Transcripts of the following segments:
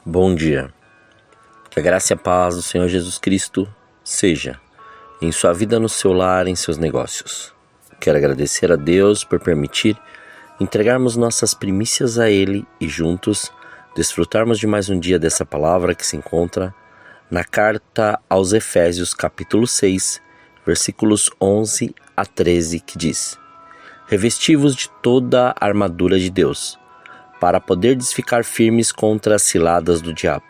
Bom dia. Que a graça e a paz do Senhor Jesus Cristo seja em sua vida, no seu lar, em seus negócios. Quero agradecer a Deus por permitir entregarmos nossas primícias a Ele e juntos desfrutarmos de mais um dia dessa palavra que se encontra na carta aos Efésios, capítulo 6, versículos 11 a 13, que diz: Revesti-vos de toda a armadura de Deus, para poderdes ficar firmes contra as ciladas do diabo.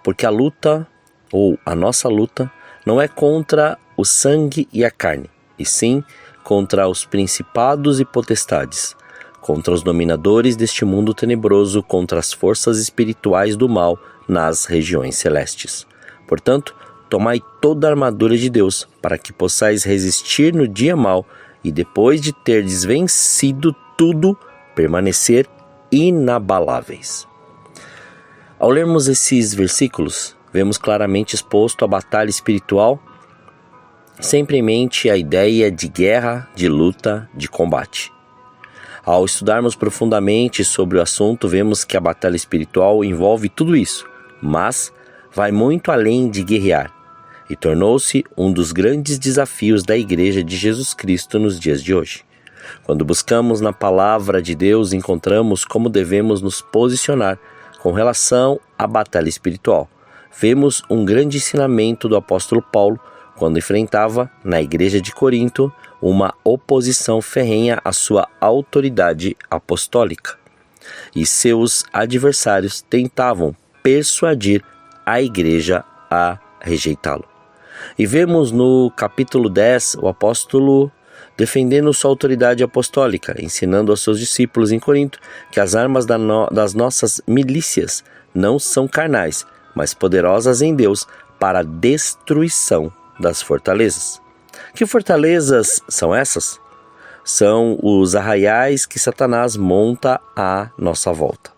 Porque a luta, ou a nossa luta, não é contra o sangue e a carne, e sim contra os principados e potestades, contra os dominadores deste mundo tenebroso, contra as forças espirituais do mal nas regiões celestes. Portanto, tomai toda a armadura de Deus, para que possais resistir no dia mau, e depois de terdes vencido tudo, permanecer inabaláveis. Ao lermos esses versículos, vemos claramente exposto a batalha espiritual, sempre em mente a ideia de guerra, de luta, de combate. Ao estudarmos profundamente sobre o assunto, vemos que a batalha espiritual envolve tudo isso, mas vai muito além de guerrear, e tornou-se um dos grandes desafios da Igreja de Jesus Cristo nos dias de hoje. Quando buscamos na palavra de Deus, encontramos como devemos nos posicionar com relação à batalha espiritual. Vemos um grande ensinamento do apóstolo Paulo quando enfrentava, na igreja de Corinto, uma oposição ferrenha à sua autoridade apostólica. E seus adversários tentavam persuadir a igreja a rejeitá-lo. E vemos no capítulo 10 o apóstolo defendendo sua autoridade apostólica, ensinando aos seus discípulos em Corinto que as armas das nossas milícias não são carnais, mas poderosas em Deus para a destruição das fortalezas. Que fortalezas são essas? São os arraiais que Satanás monta à nossa volta.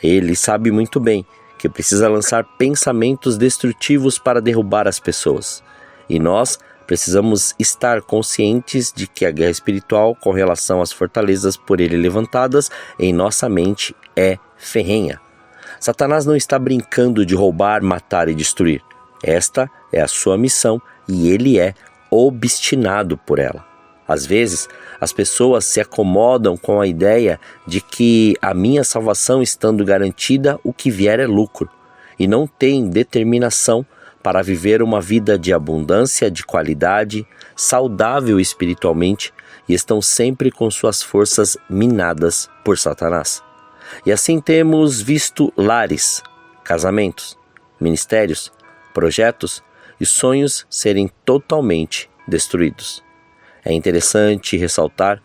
Ele sabe muito bem que precisa lançar pensamentos destrutivos para derrubar as pessoas. E nós precisamos estar conscientes de que a guerra espiritual com relação às fortalezas por ele levantadas em nossa mente é ferrenha. Satanás não está brincando de roubar, matar e destruir. Esta é a sua missão e ele é obstinado por ela. Às vezes, as pessoas se acomodam com a ideia de que a minha salvação estando garantida, o que vier é lucro, e não têm determinação para viver uma vida de abundância, de qualidade, saudável espiritualmente, e estão sempre com suas forças minadas por Satanás. E assim temos visto lares, casamentos, ministérios, projetos e sonhos serem totalmente destruídos. É interessante ressaltar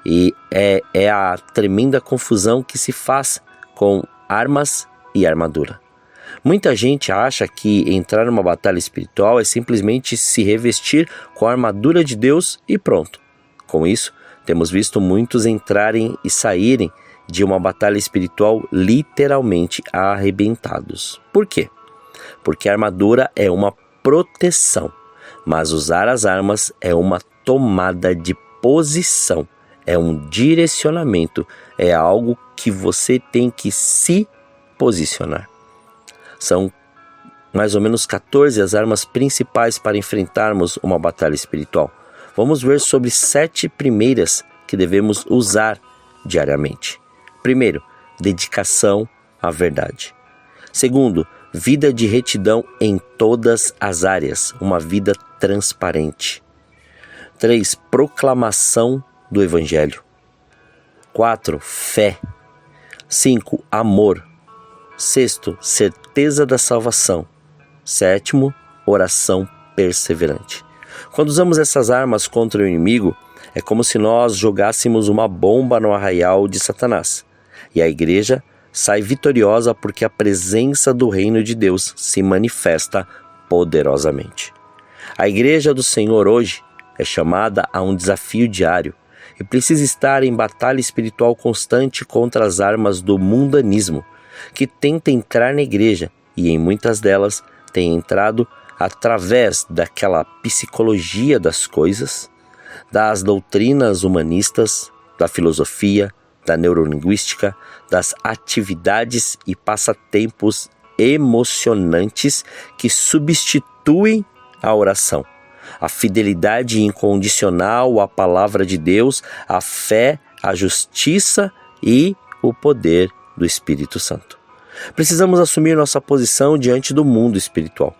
e é a tremenda confusão que se faz com armas e armadura. Muita gente acha que entrar numa batalha espiritual é simplesmente se revestir com a armadura de Deus e pronto. Com isso, temos visto muitos entrarem e saírem de uma batalha espiritual literalmente arrebentados. Por quê? Porque a armadura é uma proteção, mas usar as armas é uma tomada de posição, é um direcionamento, é algo que você tem que se posicionar. São mais ou menos 14 as armas principais para enfrentarmos uma batalha espiritual. Vamos ver sobre 7 primeiras que devemos usar diariamente. Primeiro, dedicação à verdade. Segundo, vida de retidão em todas as áreas, uma vida transparente. 3. Proclamação do Evangelho. 4. Fé. 5. Amor. 6. Certeza da salvação. 7. Oração perseverante. Quando usamos essas armas contra o inimigo, é como se nós jogássemos uma bomba no arraial de Satanás. E a igreja sai vitoriosa porque a presença do reino de Deus se manifesta poderosamente. A igreja do Senhor hoje é chamada a um desafio diário e precisa estar em batalha espiritual constante contra as armas do mundanismo, que tenta entrar na igreja e em muitas delas tem entrado através daquela psicologia das coisas, das doutrinas humanistas, da filosofia, da neurolinguística, das atividades e passatempos emocionantes que substituem a oração. A fidelidade incondicional à palavra de Deus, a fé, a justiça e o poder do Espírito Santo. Precisamos assumir nossa posição diante do mundo espiritual.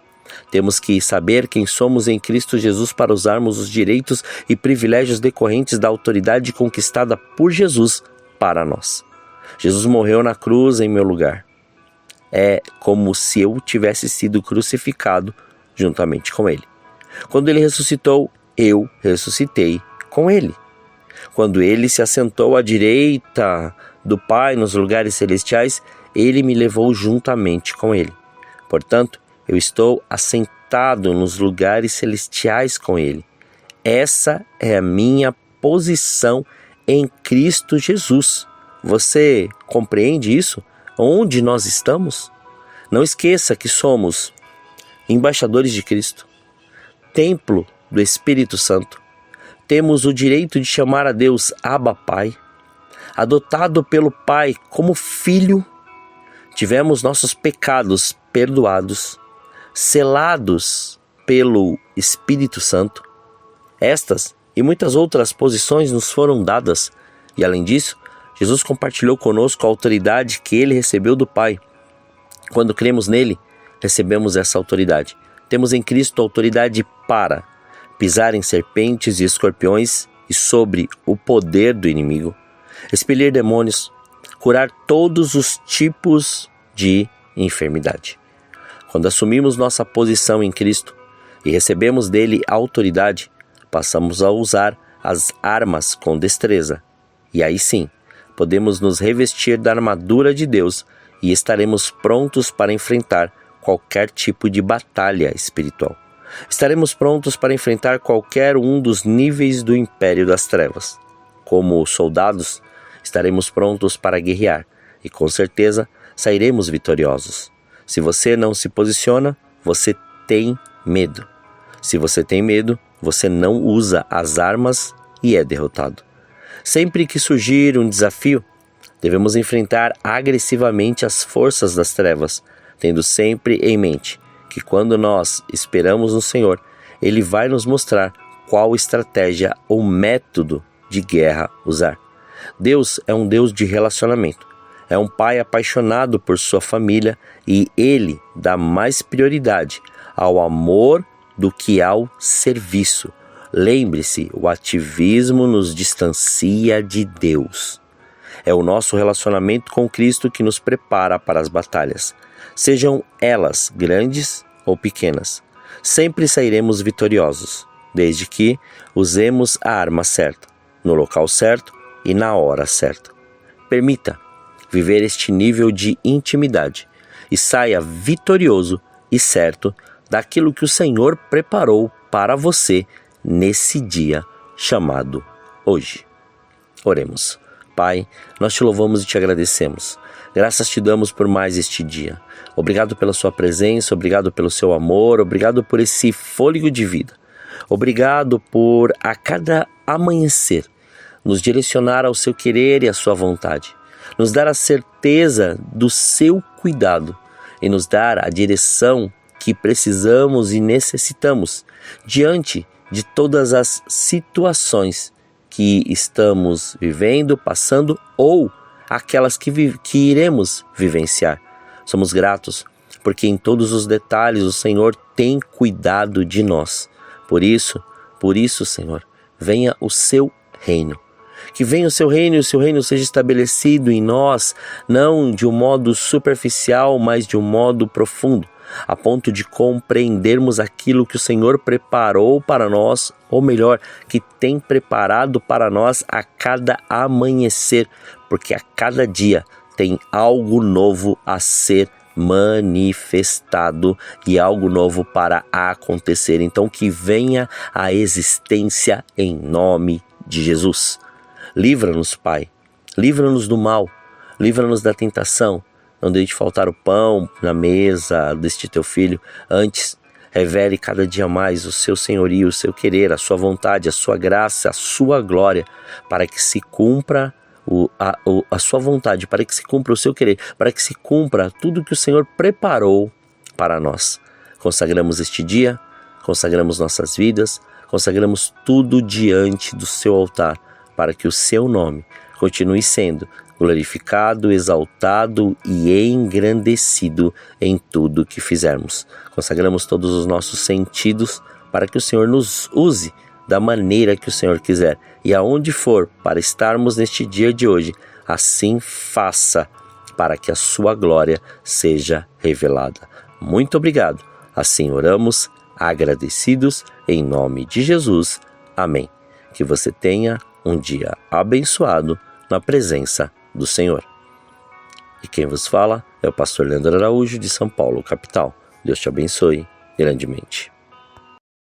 Temos que saber quem somos em Cristo Jesus para usarmos os direitos e privilégios decorrentes da autoridade conquistada por Jesus para nós. Jesus morreu na cruz em meu lugar. É como se eu tivesse sido crucificado juntamente com Ele. Quando Ele ressuscitou, eu ressuscitei com Ele. Quando Ele se assentou à direita do Pai nos lugares celestiais, Ele me levou juntamente com Ele. Portanto, eu estou assentado nos lugares celestiais com Ele. Essa é a minha posição em Cristo Jesus. Você compreende isso? Onde nós estamos? Não esqueça que somos embaixadores de Cristo, templo do Espírito Santo. Temos o direito de chamar a Deus Abba Pai, adotado pelo Pai como filho. Tivemos nossos pecados perdoados, selados pelo Espírito Santo. Estas e muitas outras posições nos foram dadas, e além disso, Jesus compartilhou conosco a autoridade que Ele recebeu do Pai. Quando cremos nele, recebemos essa autoridade. Temos em Cristo autoridade para pisar em serpentes e escorpiões e sobre o poder do inimigo, expelir demônios, curar todos os tipos de enfermidade. Quando assumimos nossa posição em Cristo e recebemos dele autoridade, passamos a usar as armas com destreza. E aí sim, podemos nos revestir da armadura de Deus e estaremos prontos para enfrentar qualquer tipo de batalha espiritual. Estaremos prontos para enfrentar qualquer um dos níveis do império das trevas. Como soldados, estaremos prontos para guerrear e com certeza sairemos vitoriosos. Se você não se posiciona, você tem medo. Se você tem medo, você não usa as armas e é derrotado. Sempre que surgir um desafio, devemos enfrentar agressivamente as forças das trevas, tendo sempre em mente que quando nós esperamos no Senhor, Ele vai nos mostrar qual estratégia ou método de guerra usar. Deus é um Deus de relacionamento, é um Pai apaixonado por sua família e Ele dá mais prioridade ao amor do que ao serviço. Lembre-se, o ativismo nos distancia de Deus. É o nosso relacionamento com Cristo que nos prepara para as batalhas, sejam elas grandes ou pequenas. Sempre sairemos vitoriosos, desde que usemos a arma certa, no local certo e na hora certa. Permita viver este nível de intimidade e saia vitorioso e certo daquilo que o Senhor preparou para você nesse dia chamado hoje. Oremos. Pai, nós te louvamos e te agradecemos. Graças te damos por mais este dia. Obrigado pela sua presença, obrigado pelo seu amor, obrigado por esse fôlego de vida. Obrigado por, a cada amanhecer, nos direcionar ao seu querer e à sua vontade. Nos dar a certeza do seu cuidado e nos dar a direção que precisamos e necessitamos diante de todas as situações que estamos vivendo, passando ou aquelas que iremos vivenciar. Somos gratos porque em todos os detalhes o Senhor tem cuidado de nós. Por isso, Senhor, venha o seu reino. Que venha o seu reino e o seu reino seja estabelecido em nós, não de um modo superficial, mas de um modo profundo, a ponto de compreendermos aquilo que o Senhor preparou para nós, ou melhor, que tem preparado para nós a cada amanhecer, porque a cada dia tem algo novo a ser manifestado e algo novo para acontecer. Então que venha a existência em nome de Jesus. Livra-nos, Pai, livra-nos do mal, livra-nos da tentação. Não deixe faltar o pão na mesa deste teu filho. Antes, revele cada dia mais o seu senhorio, o seu querer, a sua vontade, a sua graça, a sua glória, para que se cumpra a sua vontade, para que se cumpra o seu querer, para que se cumpra tudo que o Senhor preparou para nós. Consagramos este dia, consagramos nossas vidas, consagramos tudo diante do seu altar, para que o seu nome continue sendo glorificado, exaltado e engrandecido em tudo que fizermos. Consagramos todos os nossos sentidos para que o Senhor nos use da maneira que o Senhor quiser. E aonde for para estarmos neste dia de hoje, assim faça para que a sua glória seja revelada. Muito obrigado. Assim oramos, agradecidos, em nome de Jesus. Amém. Que você tenha um dia abençoado na presença do Senhor. E quem vos fala é o pastor Leandro Araújo, de São Paulo, capital. Deus te abençoe grandemente.